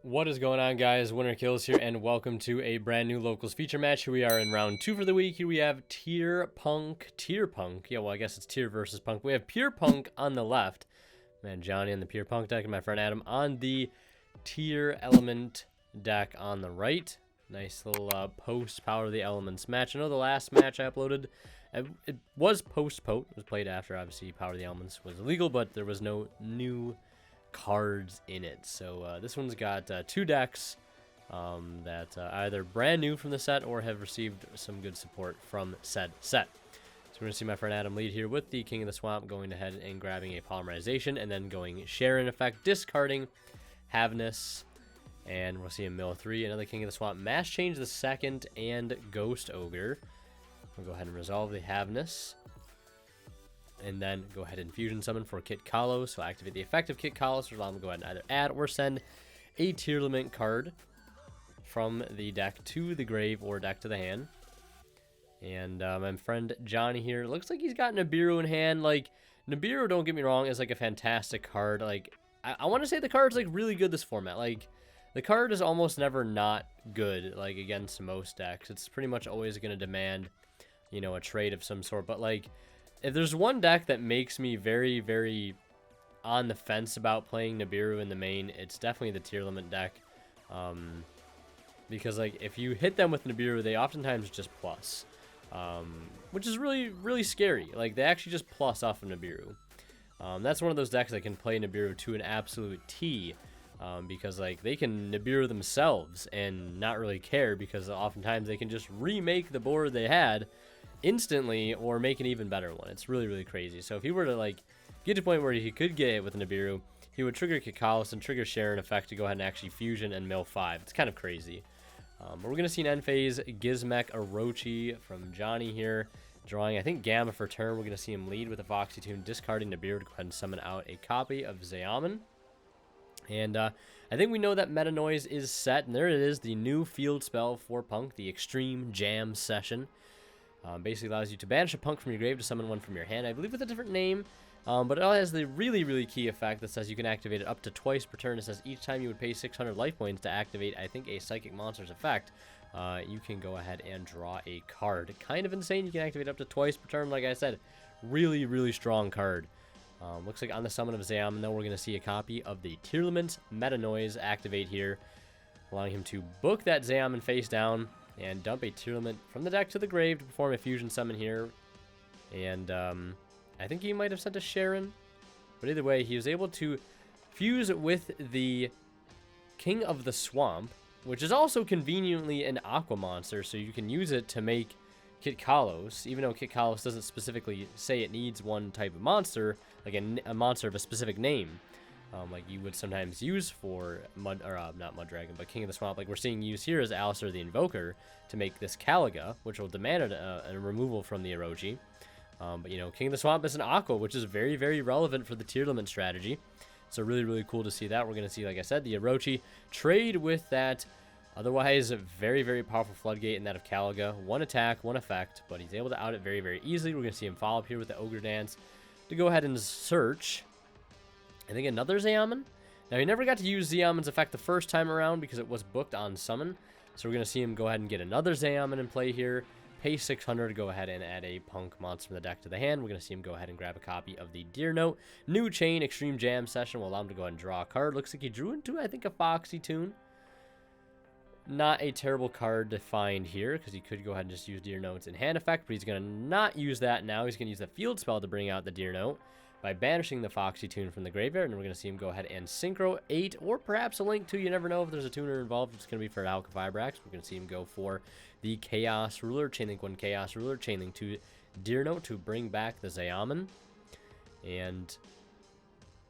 What is going on, guys? Winner Kills here, and welcome to a brand new locals feature match. Here we are in round 2 for the week. Here we have Tier Punk. Yeah, well, I guess it's Tier versus Punk. We have Pure Punk on the left. Man, Johnny on the Pure Punk deck, and my friend Adam on the Tier Element deck on the right. Nice little post Power of the Elements match. I know the last match I uploaded, it was post-Pote. It was played after, obviously, Power of the Elements was illegal, but there was no new cards in it. So this one's got 2 decks that either brand new from the set or have received some good support from said set. So we're going to see my friend Adam lead here with the King of the Swamp, going ahead and grabbing a Polymerization, and then going Sharon effect, discarding Havness, and we'll see him mill 3, another King of the Swamp, Mass Change the second, and Ghost Ogre. We'll go ahead and resolve the Havness, and then go ahead and fusion summon for Kit Kalos. So activate the effect of Kit Kalos, so allow him to go ahead and either add or send a Tearlament card from the deck to the grave or deck to the hand. And my friend Johnny here, looks like he's got Nibiru in hand. Like, Nibiru, don't get me wrong, is like a fantastic card. Like, I want to say the card's like really good this format. Like, the card is almost never not good, like, against most decks. It's pretty much always going to demand, you know, a trade of some sort. But, like, if there's one deck that makes me very, very on the fence about playing Nibiru in the main, it's definitely the Tearlament deck. Because, like, if you hit them with Nibiru, they oftentimes just plus. Which is really, really scary. Like, they actually just plus off of Nibiru. That's one of those decks that can play Nibiru to an absolute T. Because, like, they can Nibiru themselves and not really care, because oftentimes they can just remake the board they had instantly or make an even better one. It's really, really crazy. So if he were to, like, get to a point where he could get it with Nibiru, he would trigger Kikalis and trigger Sharon effect to go ahead and actually fusion and mill 5. It's kind of crazy. But we're going to see an end phase Gizmek Orochi from Johnny here, drawing, I think, Gamma for turn. We're going to see him lead with a Foxy Tune, discarding Nibiru to go ahead and summon out a copy of Zeaman. And I think we know that Meta Noise is set, and there it is, the new field spell for Punk, the Extreme Jam Session. Basically allows you to banish a Punk from your grave to summon one from your hand, I believe with a different name. But it all has the really, really key effect that says you can activate it up to twice per turn. It says each time you would pay 600 life points to activate, I think, a Psychic Monster's effect, you can go ahead and draw a card. Kind of insane. You can activate up to twice per turn. Like I said, really, really strong card. Looks like on the summon of Zeaman, though, we're going to see a copy of the Tearlaments Meta Noise activate here, allowing him to book that Zeaman face down and dump a Tearlament from the deck to the grave to perform a fusion summon here. And I think he might have sent a Sharon, but either way, he was able to fuse with the King of the Swamp, which is also conveniently an Aqua monster, so you can use it to make Kit Kalos, even though Kit Kalos doesn't specifically say it needs one type of monster, like a monster of a specific name, like you would sometimes use for not Mud Dragon, but King of the Swamp. Like we're seeing used here as Alistair the Invoker to make this Caliga, which will demand a removal from the Orochi. But, you know, King of the Swamp is an Aqua, which is very, very relevant for the Tearlament strategy. So really, really cool to see that. We're going to see, like I said, the Orochi trade with that otherwise very, very powerful Floodgate and that of Caliga. One attack, one effect, but he's able to out it very, very easily. We're going to see him follow up here with the Ogre Dance to go ahead and search, I think, another Zeaman. Now, he never got to use Zeaman's effect the first time around because it was booked on summon. So we're going to see him go ahead and get another Zeaman in play here. Pay 600 to go ahead and add a Punk monster from the deck to the hand. We're going to see him go ahead and grab a copy of the Deer Note. New Chain Extreme Jam Session will allow him to go ahead and draw a card. Looks like he drew into, I think, a Foxy Tune. Not a terrible card to find here, because he could go ahead and just use Deer Note's in hand effect, but he's going to not use that now. He's going to use the field spell to bring out the Deer Note by banishing the Foxy Tune from the graveyard, and we're going to see him go ahead and Synchro 8, or perhaps a Link 2. You never know if there's a tuner involved. It's going to be for Alka Vibrax. We're going to see him go for the Chaos Ruler, Chainlink 1 Chaos Ruler, Chainlink 2 Deer Note to bring back the Zeaman. And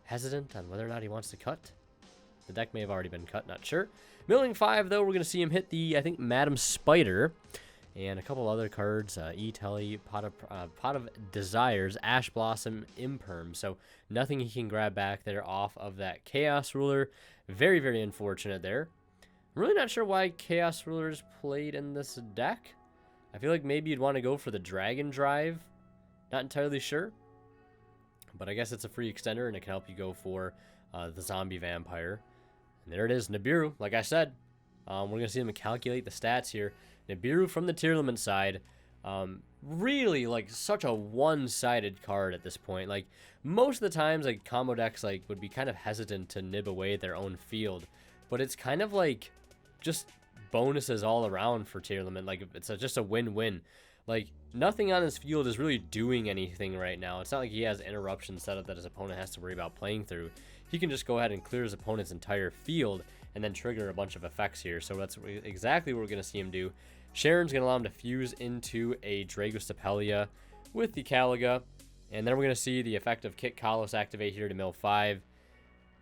hesitant on whether or not he wants to cut. The deck may have already been cut, not sure. Milling 5, though, we're going to see him hit the, I think, Madam Spider. And a couple other cards, E-Telly, Pot of Desires, Ash Blossom, Imperm. So nothing he can grab back there off of that Chaos Ruler. Very, very unfortunate there. I'm really not sure why Chaos Ruler is played in this deck. I feel like maybe you'd want to go for the Dragon Drive. Not entirely sure. But I guess it's a free extender, and it can help you go for the Zombie Vampire. And there it is, Nibiru. Like I said, we're going to see them calculate the stats here. Nibiru from the Tearlament side. Really, like, such a one-sided card at this point. Like, most of the times, like, combo decks, like, would be kind of hesitant to nib away their own field. But it's kind of, like, just bonuses all around for Tearlament. Like, it's just a win-win. Like, nothing on his field is really doing anything right now. It's not like he has interruptions set up that his opponent has to worry about playing through. He can just go ahead and clear his opponent's entire field and then trigger a bunch of effects here. So that's exactly what we're going to see him do. Sharon's going to allow him to fuse into a Dragostapelia with the Caliga. And then we're going to see the effect of Kit Kalos activate here to mill 5.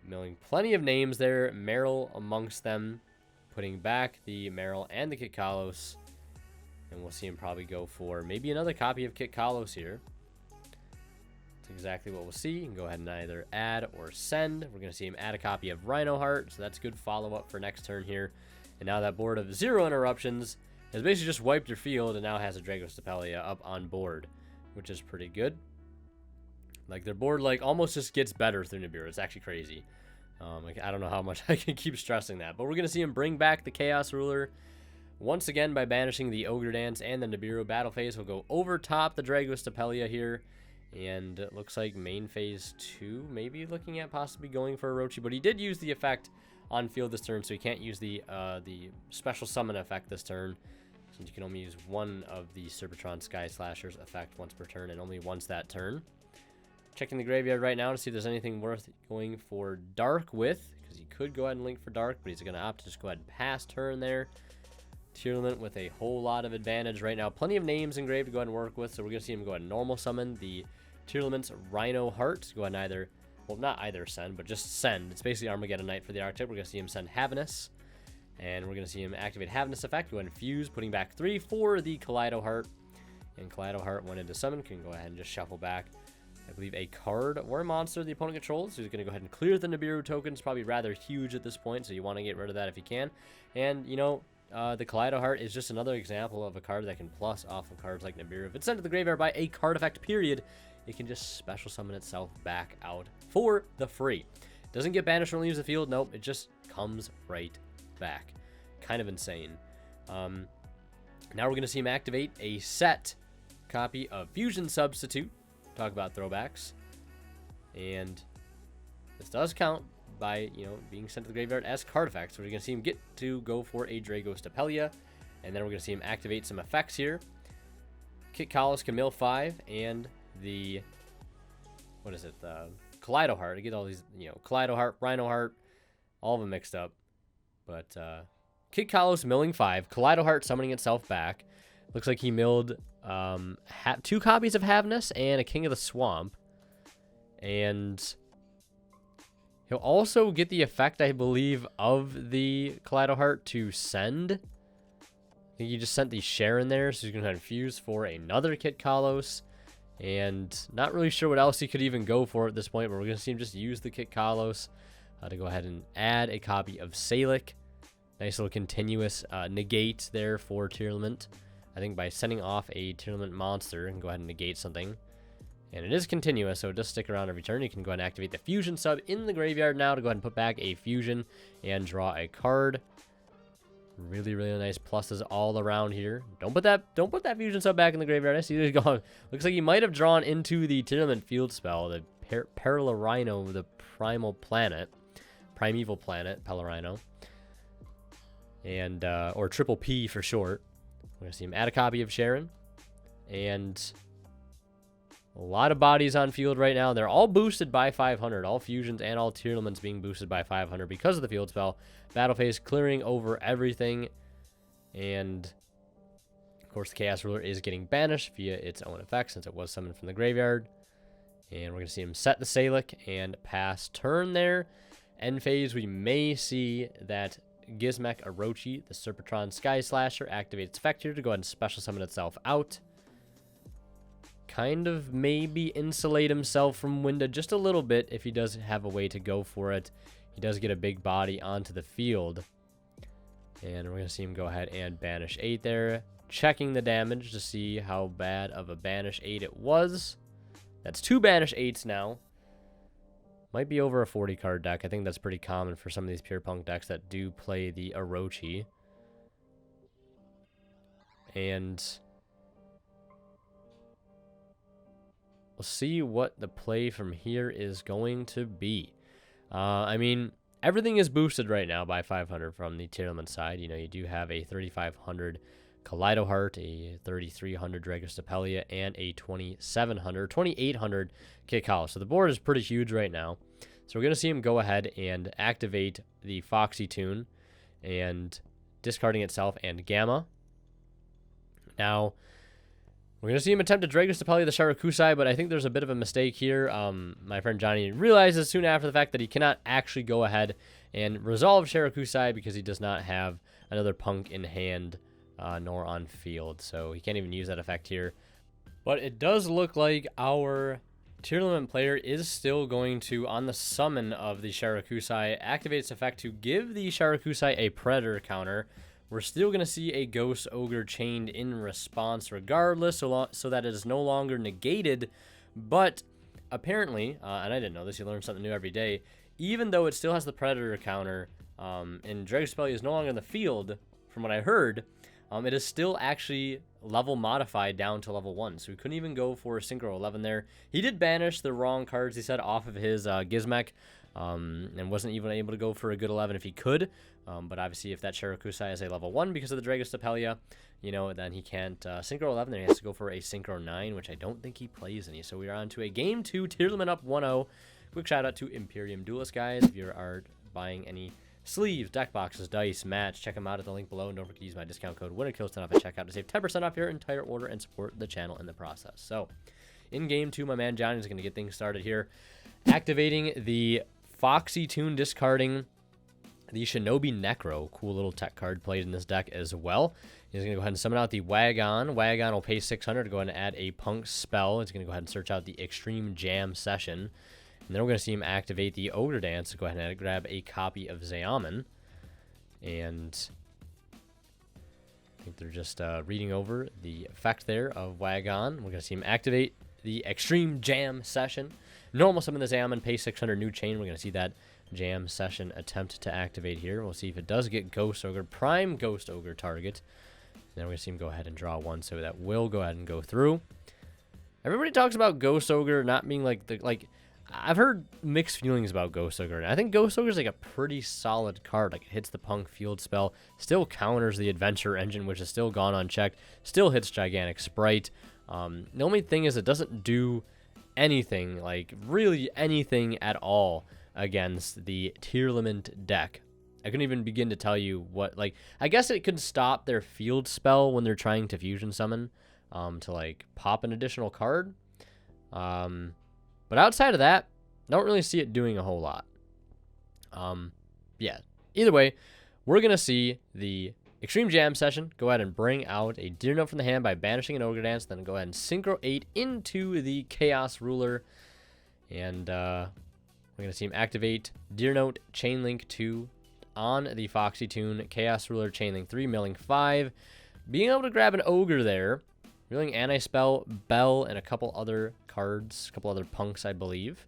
Milling plenty of names there. Meryl amongst them. Putting back the Meryl and the Kit Kalos. And we'll see him probably go for maybe another copy of Kit Kalos here. That's exactly what we'll see. You can go ahead and either add or send. We're going to see him add a copy of Rhino Heart. So that's good follow-up for next turn here. And now that board of 0 interruptions has basically just wiped your field and now has a Dragostapelia up on board, which is pretty good. Like, their board, like, almost just gets better through Nibiru. It's actually crazy. Like, I don't know how much I can keep stressing that. But we're going to see him bring back the Chaos Ruler once again by banishing the Ogre Dance and the Nibiru. Battle phase will go over top the Dragostapelia here. And it looks like main phase 2 maybe looking at possibly going for Orochi. But he did use the effect on field this turn, so he can't use the special summon effect this turn. Since you can only use one of the Serpentron Sky Slasher's effect once per turn and only once that turn. Checking the graveyard right now to see if there's anything worth going for Dark with, because he could go ahead and link for Dark, but he's going to opt to just go ahead and pass turn there. Tearlament with a whole lot of advantage right now. Plenty of names engraved to go ahead and work with, so we're going to see him go ahead and normal summon the Tearlament's Rhino Heart. Go ahead and either, well, not either send, but just send. It's basically Armageddon Knight for the Archetype. We're going to see him send Havenous. And we're going to see him activate Havenous effect. Go ahead and fuse, putting back 3 for the Kaleido Heart. And Kaleido Heart went into summon. Can go ahead and just shuffle back, I believe, a card or a monster the opponent controls. So he's going to go ahead and clear the Nibiru tokens. Probably rather huge at this point, so you want to get rid of that if you can. And, you know, the Kaleido Heart is just another example of a card that can plus off of cards like Nibiru. If it's sent to the graveyard by a card effect, period, it can just special summon itself back out for the free. Doesn't get banished when it leaves the field. Nope, it just comes right back. Kind of insane. Now we're going to see him activate a set copy of Fusion Substitute. Talk about throwbacks. And this does count by, you know, being sent to the graveyard as card effects. So we're going to see him get to go for a Dragostapelia. And then we're going to see him activate some effects here. Kit Kalos can mill 5, and the, what is it, the Kaleido Heart. I get all these, you know, Kaleido Heart, Rhino Heart, all of them mixed up. But Kit Kalos milling 5, Kaleido Heart summoning itself back. Looks like he milled 2 copies of Havenous and a King of the Swamp. And he'll also get the effect, I believe, of the Kaleido Heart to send. I think he just sent the Sharon there, so he's going to infuse for another Kit Kalos. And not really sure what else he could even go for at this point, but we're going to see him just use the Kit Kalos to go ahead and add a copy of Salic. Nice little continuous negate there for Tearlament. I think by sending off a Tearlament monster, and go ahead and negate something. And it is continuous, so it does stick around every turn. You can go ahead and activate the Fusion sub in the graveyard now to go ahead and put back a Fusion and draw a card. Really, really nice pluses all around here. Don't put that Fusion sub back in the graveyard. I see it going. Looks like he might have drawn into the Tearlament field spell, the Pelarino, the Primeval Planet, Pelarino. And or Triple P for short. We're going to see him add a copy of Sharon. And a lot of bodies on field right now. They're all boosted by 500. All fusions and all Tearlaments being boosted by 500 because of the field spell. Battle phase clearing over everything. And, of course, the Chaos Ruler is getting banished via its own effect since it was summoned from the graveyard. And we're going to see him set the Salic and pass turn there. End phase, we may see that Gizmek Orochi, the Serpentron Sky Slasher, activates effect here to go ahead and special summon itself out. Kind of maybe insulate himself from Winda just a little bit if he does have a way to go for it. He does get a big body onto the field. And we're going to see him go ahead and banish 8 there. Checking the damage to see how bad of a banish 8 it was. That's 2 banish 8s now. Might be over a 40 card deck. I think that's pretty common for some of these Pure Punk decks that do play the Orochi. And we'll see what the play from here is going to be. I mean, everything is boosted right now by 500 from the Tearlaments side. You know, you do have a 3,500 Kaleido Heart, a 3,300 Dragostapelia, and a 2,800 Kikal. So the board is pretty huge right now. So we're going to see him go ahead and activate the Foxy Tune and discarding itself and Gamma. Now, we're going to see him attempt to Dragostapelia the Sharakusai, but I think there's a bit of a mistake here. My friend Johnny realizes soon after the fact that he cannot actually go ahead and resolve Sharakusai because he does not have another Punk in hand nor on field. So he can't even use that effect here. But it does look like our Tearlament player is still going to, on the summon of the Sharakusai, activate its effect to give the Sharakusai a Predator counter. We're still going to see a Ghost Ogre chained in response regardless, so that it is no longer negated. But apparently, and I didn't know this, you learn something new every day, even though it still has the Predator counter, and Dragostapelia is no longer in the field, from what I heard, it is still actually level modified down to level 1. So we couldn't even go for a Synchro 11 there. He did banish the wrong cards, he said, off of his Gizmek, and wasn't even able to go for a good 11 if he could. But obviously, if that Sharakusai is a level 1 because of the Dragostapelia, you know, then he can't Synchro 11. Then he has to go for a Synchro 9, which I don't think he plays any. So we are on to a Game 2, Tearlament up 1-0. Quick shout out to Imperium Duelist, guys. If you are buying any sleeves, deck boxes, dice, mats, check them out at the link below. And don't forget to use my discount code WinnerKills10 off at checkout to save 10% off your entire order and support the channel in the process. So in Game 2, my man Johnny is going to get things started here. Activating the Foxy Tune, discarding the Shinobi Necro. Cool little tech card played in this deck as well. He's going to go ahead and summon out the Wagon. Wagon will pay 600 to go ahead and add a Punk spell. He's going to go ahead and search out the Extreme Jam Session. And then we're going to see him activate the Ogre Dance to go ahead and grab a copy of Zeaman. And I think they're just reading over the effect there of Wagon. We're going to see him activate the Extreme Jam Session. Normal summon the Zeaman, pay 600, new chain. We're going to see that Jam Session attempt to activate here. We'll see if it does get Ghost Ogre, prime Ghost Ogre target. And then we're going to see him go ahead and draw one, so that will go ahead and go through. Everybody talks about Ghost Ogre not being I've heard mixed feelings about Ghost Ogre. And I think Ghost Ogre is like a pretty solid card. Like, it hits the Punk field spell, still counters the Adventure Engine, which is still gone unchecked, still hits Gigantic Sprite. The only thing is it doesn't do anything, like really anything at all, against the Tearlament deck. I couldn't even begin to tell you what, like, I guess it could stop their field spell when they're trying to fusion summon, to like pop an additional card. But outside of that, don't really see it doing a whole lot. Yeah, either way, we're going to see the Extreme Jam Session go ahead and bring out a Deer Note from the hand by banishing an Ogre Dance, then go ahead and Synchro 8 into the Chaos Ruler. And we're going to see him activate Deer Note, Chain Link 2 on the Foxy Tune, Chaos Ruler, Chain Link 3, Milling 5. Being able to grab an Ogre there, reeling Anti-Spell, Bell, and a couple other cards, a couple other Punks, I believe.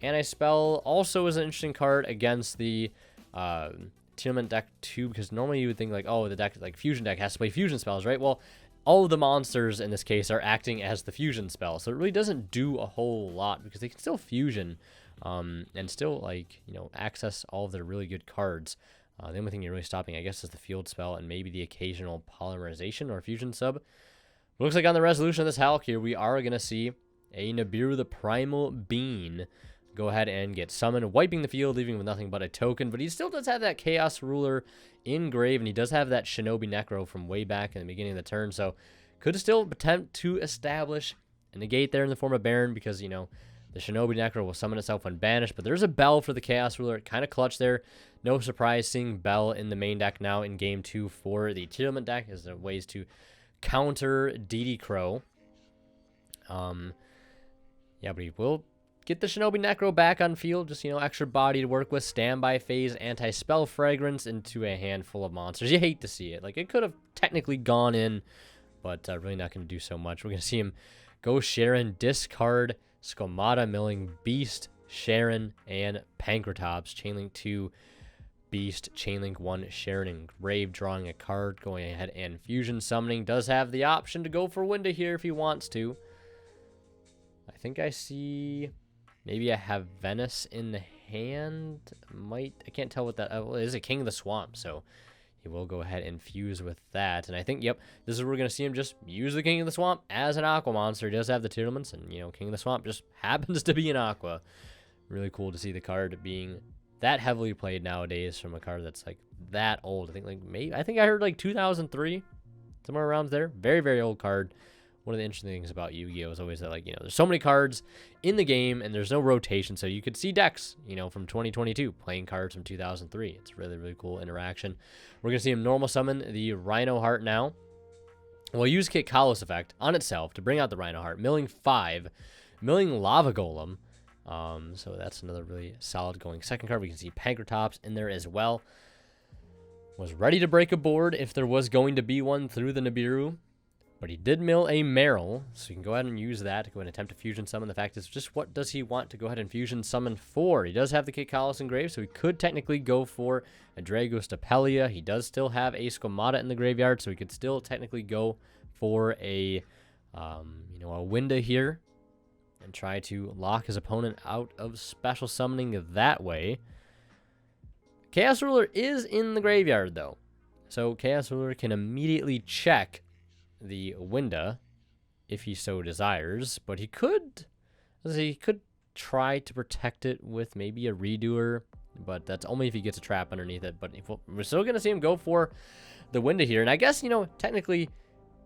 Anti-Spell also is an interesting card against the Tearlament deck too, because normally you would think like, oh, the deck, like fusion deck, has to play fusion spells, right? Well, all of the monsters in this case are acting as the fusion spell, so it really doesn't do a whole lot because they can still fusion and still, like, you know, access all of their really good cards. The only thing you're really stopping, I guess, is the field spell and maybe the occasional polymerization or fusion sub. Looks like on the resolution of this Hulk here, we are going to see a Nibiru the Primal Being go ahead and get summoned, wiping the field, leaving with nothing but a token. But he still does have that Chaos Ruler in grave, and he does have that Shinobi Necro from way back in the beginning of the turn. So could still attempt to establish a negate there in the form of Baron, because, you know, the Shinobi Necro will summon itself when banished. But there's a Bell for the Chaos Ruler. Kind of clutch there. No surprise seeing Bell in the main deck now in Game 2 for the Tearlament deck, as there are ways to counter DD Crow. Yeah, but he will get the Shinobi Necro back on field. Just, you know, extra body to work with. Standby phase, anti-spell fragrance into a handful of monsters. You hate to see it. Like, it could have technically gone in, but really not going to do so much. We're going to see him go Sharon, discard Skomata Milling Beast, Sharon, and Pankratops. Chainlink 2, Beast, Chainlink 1, Sharon, and Grave, drawing a card, going ahead and fusion summoning. Does have the option to go for Winda here if he wants to. I think I see... Maybe I have Venice in the hand. I can't tell what that... Well, it is a King of the Swamp, so he will go ahead and fuse with that. And I think, yep, this is where we're going to see him just use the King of the Swamp as an Aqua monster. He does have the Tearlaments, and, you know, King of the Swamp just happens to be an Aqua. Really cool to see the card being that heavily played nowadays from a card that's, like, that old. I think I heard, like, 2003, somewhere around there. Very, very old card. One of the interesting things about Yu-Gi-Oh! Is always that, like, you know, there's so many cards in the game and there's no rotation, so you could see decks, you know, from 2022 playing cards from 2003. It's really, really cool interaction. We're going to see him normal summon the Rhino Heart now. We'll use Kit Kalos effect on itself to bring out the Rhino Heart, milling 5, milling Lava Golem. So that's another really solid going second card. We can see Pankratops in there as well. Was ready to break a board if there was going to be one through the Nibiru. But he did mill a Meryl, so you can go ahead and use that to go ahead and attempt to fusion summon. The fact is, just what does he want to go ahead and fusion summon for? He does have the Kit Kalos engraved, so he could technically go for a Dragostapelia. He does still have a Squamata in the graveyard, so he could still technically go for a, you know, a Winda here and try to lock his opponent out of special summoning that way. Chaos Ruler is in the graveyard, though, so Chaos Ruler can immediately check the Winda if he so desires, but he could try to protect it with maybe a Redoer, but that's only if he gets a trap underneath it. But we're still going to see him go for the Winda here, and I guess, you know, technically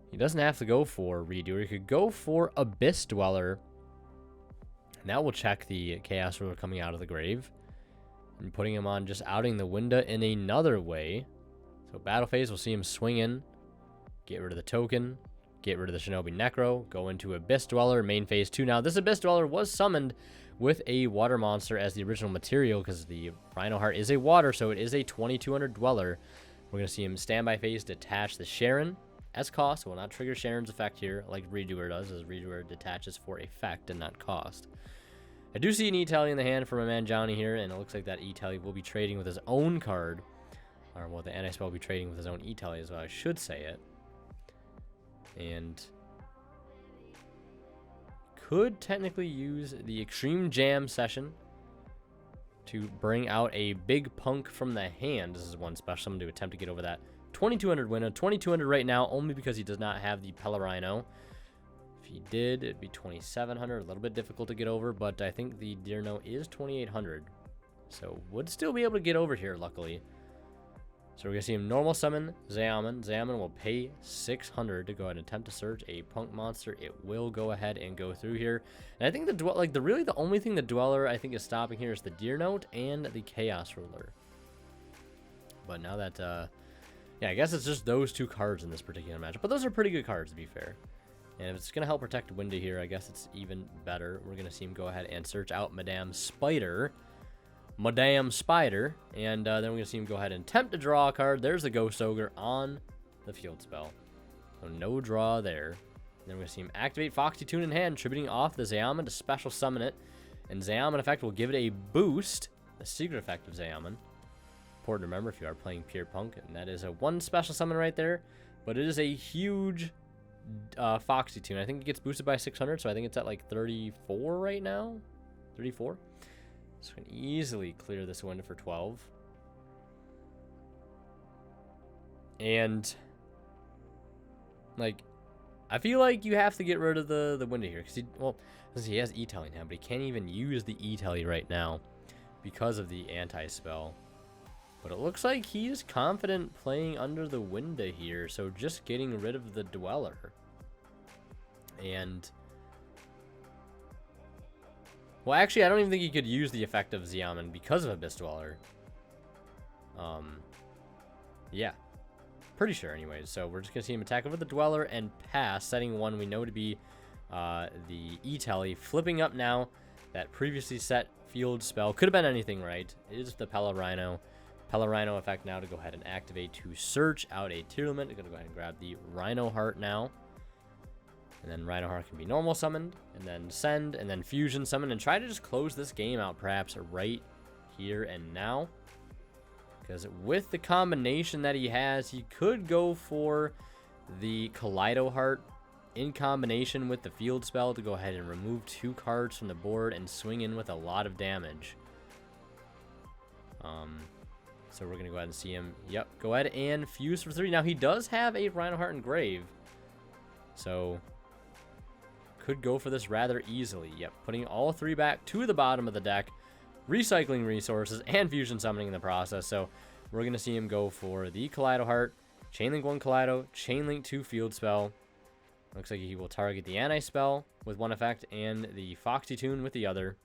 he doesn't have to go for Redoer. He could go for Abyss Dweller, and that will check the Chaos Ruler coming out of the grave and putting him on just outing the Winda in another way. So battle phase, we'll see him swing in, get rid of the token, get rid of the Shinobi Necro, go into Abyss Dweller, main phase 2. Now, this Abyss Dweller was summoned with a water monster as the original material because the Rhino Heart is a water, so it is a 2200 Dweller. We're going to see him standby phase detach the Sharon as cost. Will not trigger Sharon's effect here like Redoer does, as Redoer detaches for effect and not cost. I do see an E-Tally in the hand for my man Johnny here, and it looks like that E-Tally will be trading with his own card. Or, well, the anti-spell will be trading with his own E-Tally is what I should say it. And could technically use the Extreme Jam session to bring out a big punk from the hand. This is one special summon to attempt to get over that 2200 window. 2200 right now only because he does not have the Pellerino. If he did, it'd be 2700. A little bit difficult to get over, but I think the Deerno is 2800. So would still be able to get over here, luckily. So we're going to see him normal summon Zayaman. Zayaman will pay 600 to go ahead and attempt to search a punk monster. It will go ahead and go through here. And I think really the only thing the Dweller I think is stopping here is the Deer Note and the Chaos Ruler. But now that, yeah, I guess it's just those two cards in this particular matchup. But those are pretty good cards, to be fair. And if it's going to help protect Winda here, I guess it's even better. We're going to see him go ahead and search out Madame Spider, and then we're going to see him go ahead and attempt to draw a card. There's the Ghost Ogre on the field spell. So no draw there. Then we're going to see him activate Foxy Tune in hand, tributing off the Zayaman to special summon it. And Zayaman effect will give it a boost, the secret effect of Zayaman. Important to remember if you are playing pure punk, and that is a one special summon right there. But it is a huge Foxy Tune. I think it gets boosted by 600, so I think it's at like 34 right now. 34. So we can easily clear this window for 12. And, like, I feel like you have to get rid of the window here. Because he has E-Tally now, but he can't even use the E-Tally right now because of the anti-spell. But it looks like he's confident playing under the window here. So just getting rid of the Dweller. And... well, actually, I don't even think he could use the effect of Zayaman because of Abyss Dweller. Yeah. Pretty sure, anyways. So we're just going to see him attack over the Dweller and pass, setting one we know to be the E-Tally. Flipping up now that previously set field spell. Could have been anything, right? It is the Pellerino. Pellerino effect now to go ahead and activate to search out a Tearlament. I'm going to go ahead and grab the Rhino Heart now. And then Rhinoheart can be normal summoned, and then send, and then fusion summon, and try to just close this game out perhaps right here and now. Because with the combination that he has, he could go for the Kaleido Heart in combination with the field spell to go ahead and remove 2 cards from the board and swing in with a lot of damage. So we're going to go ahead and see him. Yep, go ahead and fuse for 3. Now, he does have a Rhinoheart Engrave. So, could go for this rather easily. Yep, putting all 3 back to the bottom of the deck, recycling resources, and fusion summoning in the process. So, we're going to see him go for the Kaleido Heart, Chainlink 1 Kaleido, Chainlink 2 Field Spell. Looks like he will target the Anti-Spell with 1 effect and the Foxy Tune with the other.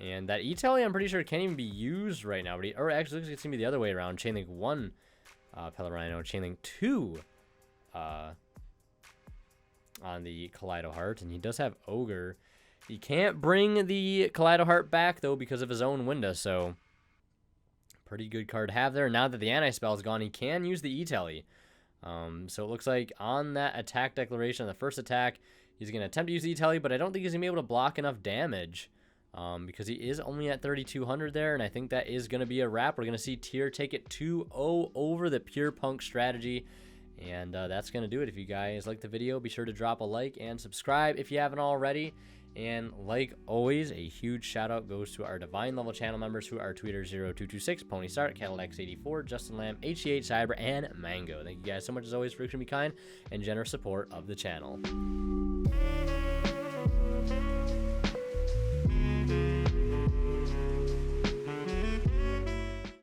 And that E-Tele, I'm pretty sure, can't even be used right now. But or actually, looks like it's going to be the other way around. Chainlink 1 Pelorino, Chainlink 2 on the Kaleido Heart. And he does have Ogre. He can't bring the Kaleido Heart back, though, because of his own window. So, pretty good card to have there. Now that the Anti-Spell is gone, he can use the E-Tele. So it looks like on that attack declaration, on the first attack, he's going to attempt to use the E-Tele, but I don't think he's going to be able to block enough damage. Because he is only at 3,200 there, and I think that is going to be a wrap. We're going to see Tier take it 2-0 over the Pure Punk strategy, and that's going to do it. If you guys like the video, be sure to drop a like and subscribe if you haven't already. And like always, a huge shout out goes to our Divine level channel members who are Tweeter0226, Pony Start, Cadillacs84, Justin Lamb, HCH Cyber, and Mango. Thank you guys so much as always for extremely kind and generous support of the channel.